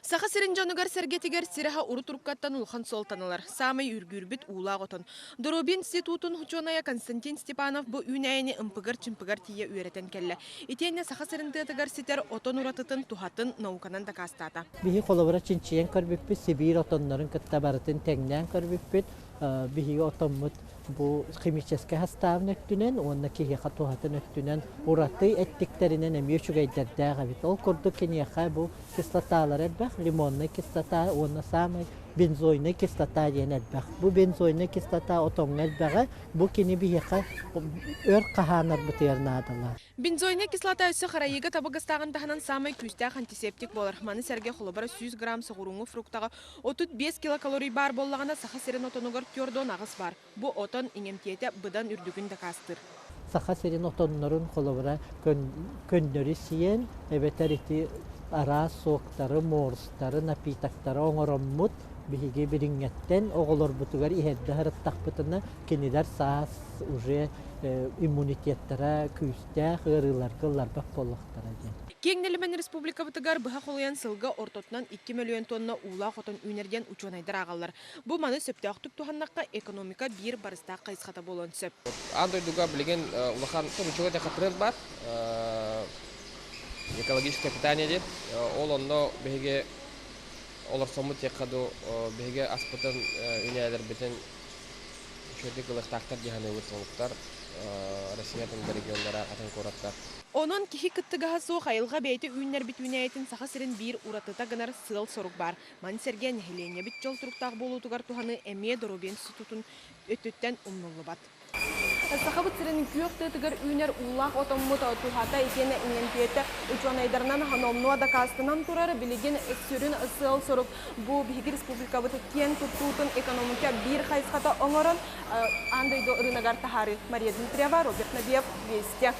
Саха сиринжонугар сергетигер сираха урутуркаттан улхан солтаналар. Самай үргүрбит улааготон. Доробин институтун хучоная Константин Степанов бу үнәйни ымпыгар-чымпыгар тие үйретен келле. Итенне саха сиринтетигер ситер отон уратытын тухатын науканан дакастата. Bihi kolabora Çinçiyen körbüppüt, Sibir otonların kıttabaratın tegnen körbüppüt, bihi otomut bu kimическе hastavın öttünen, onnaki hiqa tuhatın öttünen uratı ettiklerinin emiyor çügeyderdäge bit. Ol kurduk kiniyaqa bu kislatalar elbaq, limonlu kislata, onna samay benzoyna kislata diyen elbaq. Bu benzoyna kislata oton elbağı, bu kini bihiqa ör qahanar buternadalar. Benzoyne kislata üssü xarayıga tabagastağın tahanan samay küstağ antiseptik bolar. Mani serge xolobara 100 gram soğurungu fruktağa 35 kilokalori bar bollağına saha serin otonugar tjordon ağız var. Bu oton iňemtiyete bıdan ürdügün de kastır. Saha serin otonların kolabora könnörü siyen, evet eriti ara soğukları, morsları, napitakları oňorommut, bihige biringetten oğulur butugar ihedde hırıttaq bıtına keniler saas uje immunitetlere küstağ hırılar kıllar bak bollaqtara diyen. Кеңнелемен республика бытыгар быха холуян сылга ортотнан 2 миллион тонна ула хотон үнерген учонайдар агаллар. Бу маны сөптөктүк туханнакка экономика бир барыста кайсыхата болон сөп. Андой дуга билеген улахан туручуга да катрыл бар. Экологическое питание дейт. Ол онно беге олар сомут якаду беге аспытын үнелер битен шөтек ылыктактар диханы өтсөлүктөр. Россиянын региондары атын кораттар. Онон кихи кыттыгаха соох айылга бейти үйнер бит үнәйтин саха сирин бир уратыта гынар сыл сорук бар. Ман серген хелене бит жол туруктак болутугар туханы эме Доробин институтун өттүттен умнулу бат. Саха бут сирин күйөктөгөр үйнер уллах отоммут тухата икене инентиете учонайдарынан ханомнуа да кастынан турары билеген эксүрүн сыл сорук бу биги республика бут кен туттутун экономика бир хайсхата оңорон андайдо рынагар тахары Мария Дмитриева, Роберт Набиев, Вести.